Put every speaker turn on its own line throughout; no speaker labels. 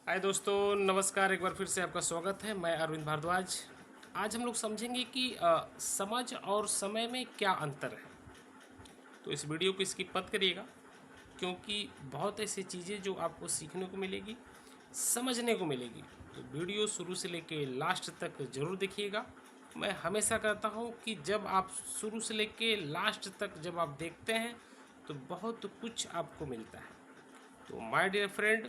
हाय दोस्तों, नमस्कार। एक बार फिर से आपका स्वागत है। मैं अरविंद भारद्वाज। आज हम लोग समझेंगे कि समझ और समय में क्या अंतर है। तो इस वीडियो को स्किप मत करिएगा, क्योंकि बहुत ऐसी चीज़ें जो आपको सीखने को मिलेगी, समझने को मिलेगी। तो वीडियो शुरू से लेके लास्ट तक ज़रूर देखिएगा। मैं हमेशा कहता हूँ कि जब आप शुरू से लेके लास्ट तक जब आप देखते हैं तो बहुत कुछ आपको मिलता है। तो माय डियर फ्रेंड,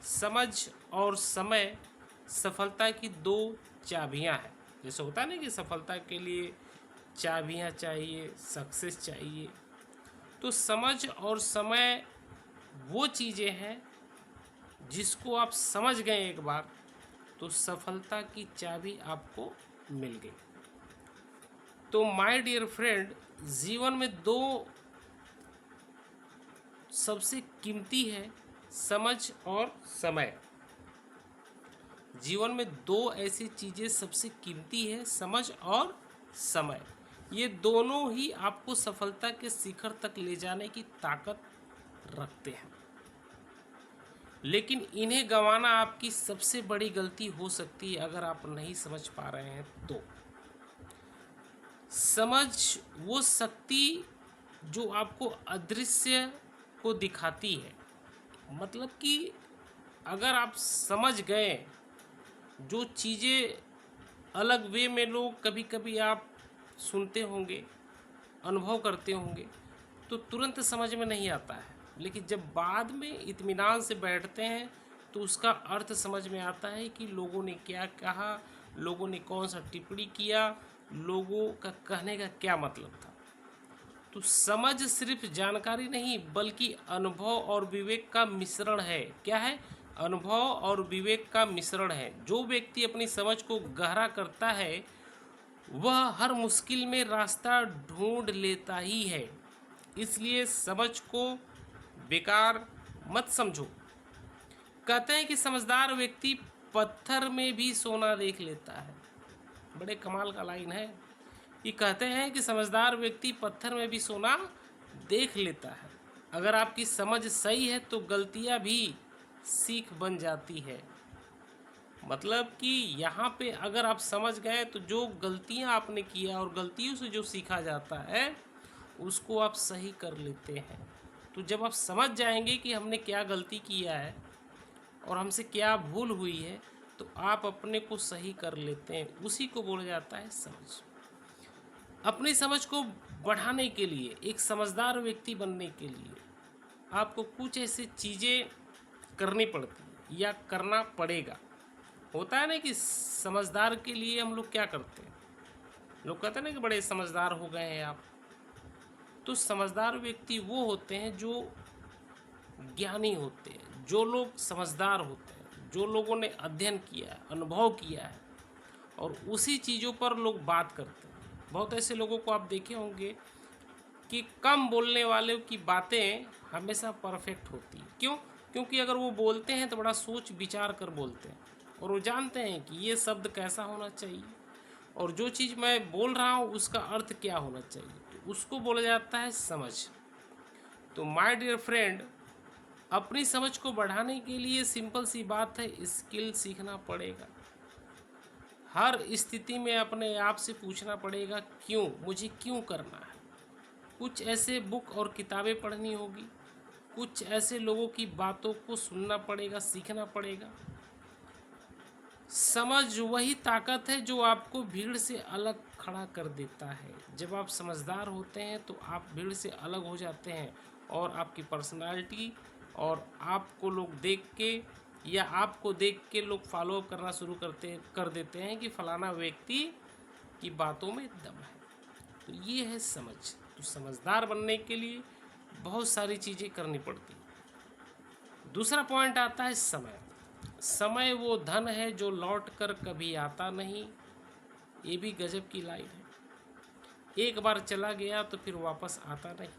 समझ और समय सफलता की दो चाबियां हैं। जैसे होता है ना कि सफलता के लिए चाबियां चाहिए, सक्सेस चाहिए। तो समझ और समय वो चीज़ें हैं जिसको आप समझ गए एक बार तो सफलता की चाबी आपको मिल गई। तो माय डियर फ्रेंड, जीवन में दो सबसे कीमती है, समझ और समय। जीवन में दो ऐसी चीज़ें सबसे कीमती है, समझ और समय। ये दोनों ही आपको सफलता के शिखर तक ले जाने की ताकत रखते हैं। लेकिन इन्हें गंवाना आपकी सबसे बड़ी गलती हो सकती है अगर आप नहीं समझ पा रहे हैं तो। समझ वो शक्ति जो आपको अदृश्य को दिखाती है। मतलब कि अगर आप समझ गए जो चीज़ें अलग वे में लोग कभी कभी आप सुनते होंगे, अनुभव करते होंगे, तो तुरंत समझ में नहीं आता है। लेकिन जब बाद में इत्मीनान से बैठते हैं तो उसका अर्थ समझ में आता है कि लोगों ने क्या कहा, लोगों ने कौन सा टिप्पणी किया, लोगों का कहने का क्या मतलब था। तो समझ सिर्फ जानकारी नहीं बल्कि अनुभव और विवेक का मिश्रण है। क्या है? अनुभव और विवेक का मिश्रण है। जो व्यक्ति अपनी समझ को गहरा करता है वह हर मुश्किल में रास्ता ढूंढ लेता ही है। इसलिए समझ को बेकार मत समझो। कहते हैं कि समझदार व्यक्ति पत्थर में भी सोना देख लेता है। बड़े कमाल का लाइन है। ये कहते हैं कि समझदार व्यक्ति पत्थर में भी सोना देख लेता है। अगर आपकी समझ सही है तो गलतियां भी सीख बन जाती है। मतलब कि यहाँ पे अगर आप समझ गए तो जो गलतियाँ आपने किया और गलतियों से जो सीखा जाता है उसको आप सही कर लेते हैं। तो जब आप समझ जाएंगे कि हमने क्या गलती किया है और हमसे क्या भूल हुई है तो आप अपने को सही कर लेते हैं। उसी को बोला जाता है समझ। अपनी समझ को बढ़ाने के लिए, एक समझदार व्यक्ति बनने के लिए आपको कुछ ऐसी चीज़ें करनी पड़ती या करना पड़ेगा। होता है ना कि समझदार के लिए हम लोग क्या करते हैं। लोग कहते हैं ना कि बड़े समझदार हो गए हैं आप। तो समझदार व्यक्ति वो होते हैं जो ज्ञानी होते हैं, जो लोग समझदार होते हैं, जो लोगों ने अध्ययन किया है, अनुभव किया है और उसी चीज़ों पर लोग बात करते हैं। बहुत ऐसे लोगों को आप देखे होंगे कि कम बोलने वाले की बातें हमेशा परफेक्ट होती हैं। क्यों? क्योंकि अगर वो बोलते हैं तो बड़ा सोच विचार कर बोलते हैं और वो जानते हैं कि ये शब्द कैसा होना चाहिए और जो चीज़ मैं बोल रहा हूँ उसका अर्थ क्या होना चाहिए। तो उसको बोला जाता है समझ। तो माय डियर फ्रेंड, अपनी समझ को बढ़ाने के लिए सिंपल सी बात है, स्किल सीखना पड़ेगा। हर स्थिति में अपने आप से पूछना पड़ेगा क्यों, मुझे क्यों करना है। कुछ ऐसे बुक और किताबें पढ़नी होगी, कुछ ऐसे लोगों की बातों को सुनना पड़ेगा, सीखना पड़ेगा। समझ वही ताकत है जो आपको भीड़ से अलग खड़ा कर देता है। जब आप समझदार होते हैं तो आप भीड़ से अलग हो जाते हैं और आपकी पर्सनालिटी और आपको लोग देख के या आपको देख के लोग फॉलो करना शुरू कर देते हैं कि फलाना व्यक्ति की बातों में दम है। तो ये है समझ। तो समझदार बनने के लिए बहुत सारी चीज़ें करनी पड़ती। दूसरा पॉइंट आता है समय। समय वो धन है जो लौट कर कभी आता नहीं। ये भी गजब की लाइन है। एक बार चला गया तो फिर वापस आता नहीं।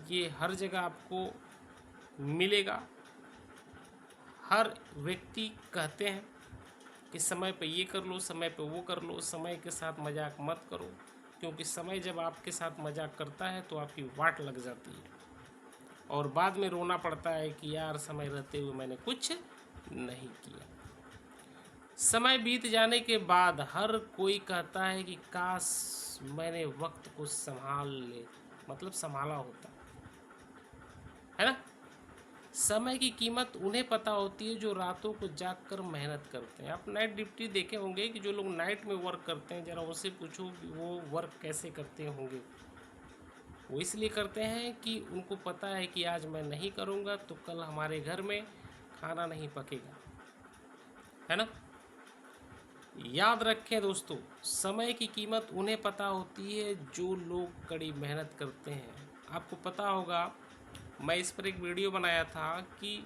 ये हर जगह आपको मिलेगा। हर व्यक्ति कहते हैं कि समय पे ये कर लो, समय पे वो कर लो, समय के साथ मजाक मत करो, क्योंकि समय जब आपके साथ मजाक करता है तो आपकी वाट लग जाती है और बाद में रोना पड़ता है कि यार समय रहते हुए मैंने कुछ नहीं किया। समय बीत जाने के बाद हर कोई कहता है कि काश मैंने वक्त को संभाला होता, है ना। समय की कीमत उन्हें पता होती है जो रातों को जाग कर मेहनत करते हैं। आप नाइट ड्यूटी देखे होंगे कि जो लोग नाइट में वर्क करते हैं, ज़रा उनसे पूछो कि वो वर्क कैसे करते होंगे। वो इसलिए करते हैं कि उनको पता है कि आज मैं नहीं करूँगा तो कल हमारे घर में खाना नहीं पकेगा, है ना। याद रखें दोस्तों, समय की कीमत उन्हें पता होती है जो लोग कड़ी मेहनत करते हैं। आपको पता होगा, मैं इस पर एक वीडियो बनाया था कि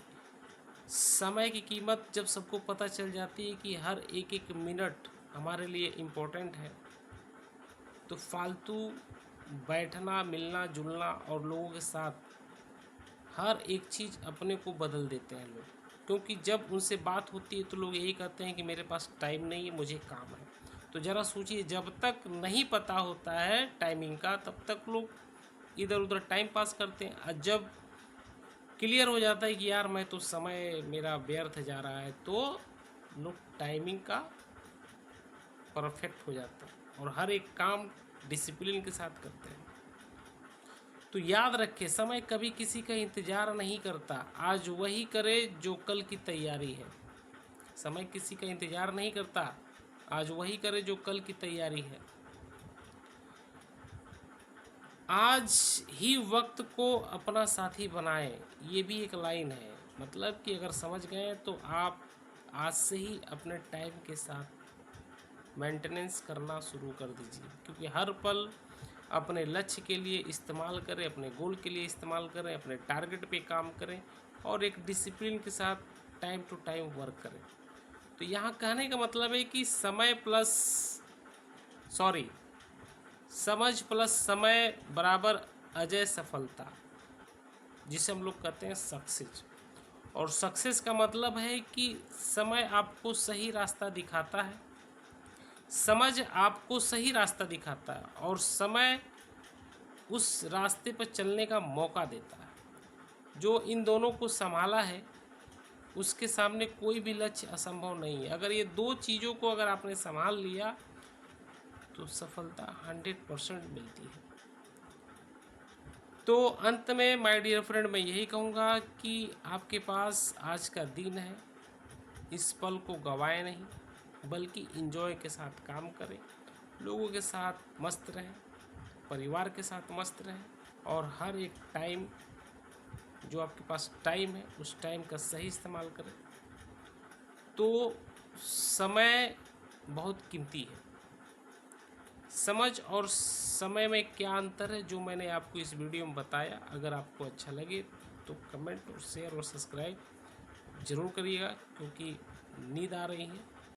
समय की कीमत जब सबको पता चल जाती है कि हर एक एक मिनट हमारे लिए इम्पोर्टेंट है, तो फालतू बैठना, मिलना जुलना और लोगों के साथ हर एक चीज़ अपने को बदल देते हैं लोग। क्योंकि जब उनसे बात होती है तो लोग यही कहते हैं कि मेरे पास टाइम नहीं है, मुझे काम है। तो ज़रा सोचिए, जब तक नहीं पता होता है टाइमिंग का तब तक लोग इधर उधर टाइम पास करते हैं। और जब क्लियर हो जाता है कि यार मैं तो समय मेरा व्यर्थ जा रहा है, तो लोग टाइमिंग का परफेक्ट हो जाता है और हर एक काम डिसिप्लिन के साथ करते हैं। तो याद रखें, समय कभी किसी का इंतज़ार नहीं करता, आज वही करे जो कल की तैयारी है। समय किसी का इंतज़ार नहीं करता, आज वही करे जो कल की तैयारी है। आज ही वक्त को अपना साथी बनाएं, ये भी एक लाइन है। मतलब कि अगर समझ गए तो आप आज से ही अपने टाइम के साथ मेंटेनेंस करना शुरू कर दीजिए, क्योंकि हर पल अपने लक्ष्य के लिए इस्तेमाल करें, अपने गोल के लिए इस्तेमाल करें, अपने टारगेट पे काम करें और एक डिसिप्लिन के साथ टाइम टू टाइम वर्क करें। तो यहाँ कहने का मतलब है कि समझ प्लस समय बराबर अजय सफलता, जिसे हम लोग कहते हैं सक्सेस। और सक्सेस का मतलब है कि समय आपको सही रास्ता दिखाता है, समझ आपको सही रास्ता दिखाता है और समय उस रास्ते पर चलने का मौका देता है। जो इन दोनों को संभाला है उसके सामने कोई भी लक्ष्य असंभव नहीं है। अगर ये दो चीज़ों को अगर आपने संभाल लिया तो सफलता 100% मिलती है। तो अंत में माय डियर फ्रेंड, मैं यही कहूँगा कि आपके पास आज का दिन है, इस पल को गंवाएं नहीं, बल्कि एंजॉय के साथ काम करें, लोगों के साथ मस्त रहें, परिवार के साथ मस्त रहें और हर एक टाइम जो आपके पास टाइम है उस टाइम का सही इस्तेमाल करें। तो समय बहुत कीमती है। समझ और समय में क्या अंतर है, जो मैंने आपको इस वीडियो में बताया, अगर आपको अच्छा लगे तो कमेंट और शेयर और सब्सक्राइब ज़रूर करिएगा, क्योंकि नींद आ रही है।